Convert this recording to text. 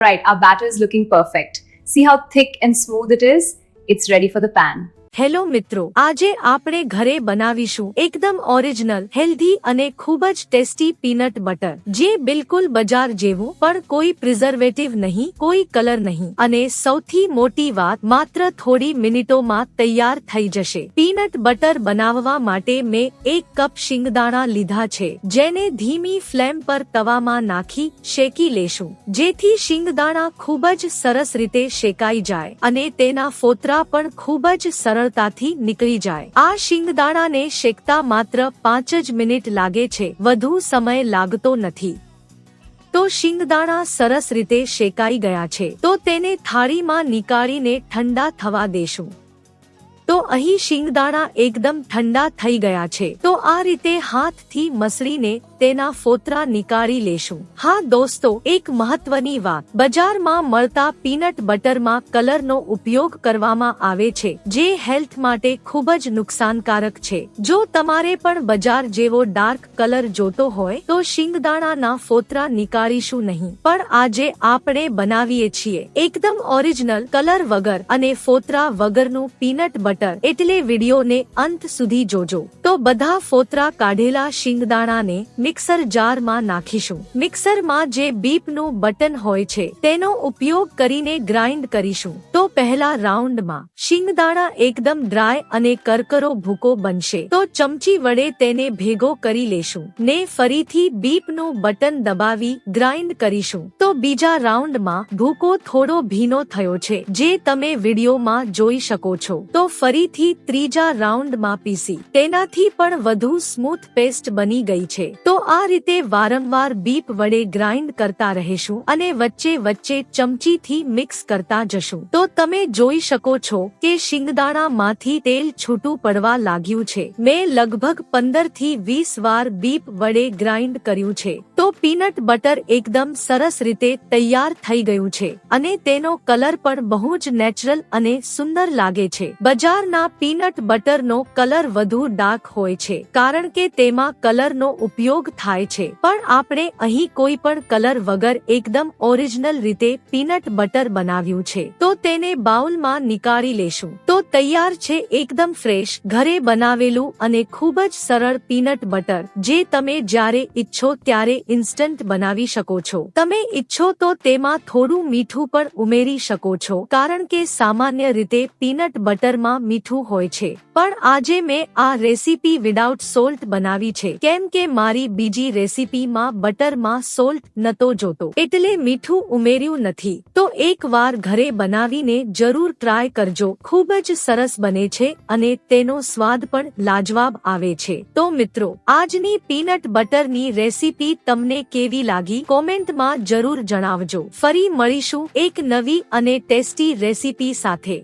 Right, our batter is looking perfect. See how thick and smooth it is? It's ready for the pan. Hello મિત્રો, આજે આપણે ઘરે બનાવીશું એકદમ original, healthy અને ખૂબ જ ટેસ્ટી પીનટ બટર, જે બિલકુલ બજાર જેવું, પણ કોઈ પ્રિઝર્વેટિવ નહીં, કોઈ કલર નહીં, અને સૌથી મોટી વાત, માત્ર થોડી મિનિટોમાં તૈયાર થઈ જશે. પીનટ બટર બનાવવા માટે મેં 1 કપ શિંગદાણા લીધા છે, જેને ધીમી ફ્લેમ પર તવામાં નાખી શેકી લેશું, જેથી શિંગદાણા ખૂબ જ સરસ રીતે શેકાઈ જાય અને તેના ફોતરા પણ ખૂબ જ સરળતાથી નીકળી જાય. આ શિંગદાણાને શેકતા માત્ર 5 જ મિનિટ લાગે છે, વધુ સમય લાગતો નથી. તો શિંગદાણા સરસ રીતે શેકાઈ ગયા છે, તો તેને થાળીમાં નીકાળીને ઠંડા થવા દેશું. તો અહીં શિંગદાણા એકદમ ઠંડા થઈ ગયા છે, તો આ રીતે હાથથી મસળીને તેના ફોતરા નીકાળી લેશું. હા દોસ્તો, એક મહત્વની વાત, બજારમાં મળતા પીનટ બટરમાં કલરનો ઉપયોગ કરવામાં આવે છે, જે હેલ્થ માટે ખૂબ જ નુકસાનકારક છે. જો તમારે પણ બજાર જેવો ડાર્ક કલર જોતો હોય તો શિંગદાણાના ફોતરા નીકાળીશું નહીં, પણ આજે આપણે બનાવીએ છીએ એકદમ ઓરિજિનલ, કલર વગર અને ફોતરા વગરનું પીનટ બટર, એટલે વિડીયોને અંત સુધી જોજો. તો બધા ફોતરા કાઢેલા શિંગદાણાને મિક્સર જારમાં નાખીશું. મિક્સરમાં જે બીપનું બટન હોય છે તેનો ઉપયોગ કરીને ગ્રાઇન્ડ કરીશું. તો પહેલા રાઉન્ડમાં શિંગદાણા એકદમ ડ્રાય અને કરકરો ભૂકો બનશે, તો ચમચી વડે તેને ભેગો કરી લેશું ને ફરીથી બીપનું બટન દબાવી ગ્રાઇન્ડ કરીશું. તો બીજા રાઉન્ડમાં ભૂકો થોડો ભીનો થયો છે, જે તમે વિડીયોમાં જોઈ શકો છો. તો ફરીથી ત્રીજા રાઉન્ડમાં પીસી તેનાથી પણ વધુ સ્મૂથ પેસ્ટ બની ગઈ છે. તો આ રીતે વારંવાર બીપ વડે ગ્રાઇન્ડ કરતા રહેશું અને વચ્ચે વચ્ચે ચમચીથી મિક્સ કરતા જશું. તો તમે જોઈ શકો છો કે શિંગદાણામાંથી તેલ છૂટું પડવા લાગ્યું છે. મેં લગભગ 15 થી 20 વાર બીપ વડે ગ્રાઇન્ડ કર્યું છે. તો પીનટ બટર એકદમ સરસ રીતે તૈયાર થઈ ગયું છે અને તેનો કલર પણ બહુ જ નેચરલ અને સુંદર લાગે છે. બજારના પીનટ બટરનો કલર વધુ ડાર્ક હોય છે, કારણ કે તેમાં કલરનો ઉપયોગ થાય છે, પણ આપણે અહીં કોઈ પણ કલર વગર એકદમ ઓરિજિનલ રીતે પીનટ બટર બનાવ્યું છે. તો તેને બાઉલમાં નીકાળી લેશું. તો તૈયાર છે એકદમ ફ્રેશ, ઘરે બનાવેલું અને ખૂબ જ સરળ પીનટ બટર, જે તમે જ્યારે ઈચ્છો ત્યારે ઇન્સ્ટન્ટ બનાવી શકો છો. તમે ઈચ્છો તો તેમાં થોડું મીઠું પણ ઉમેરી શકો છો, કારણ કે સામાન્ય રીતે પીનટ બટરમાં મીઠું હોય છે, પણ આજે મેં આ રેસીપી વિધાઉટ સોલ્ટ બનાવી છે, કેમ કે મારી બીજી રેસીપીમાં બટરમાં સોલ્ટ નતો જોતો, એટલે મીઠું ઉમેર્યું નથી. તો એકવાર ઘરે બનાવીને જરૂર ટ્રાય કરજો, ખૂબ જ સરસ બને છે અને તેનો સ્વાદ પણ લાજવાબ આવે છે. તો મિત્રો, આજની પીનટ બટરની રેસીપી તમને કેવી લાગી કોમેન્ટમાં જરૂર જણાવજો. ફરી મળીશું એક નવી અને ટેસ્ટી રેસીપી સાથે.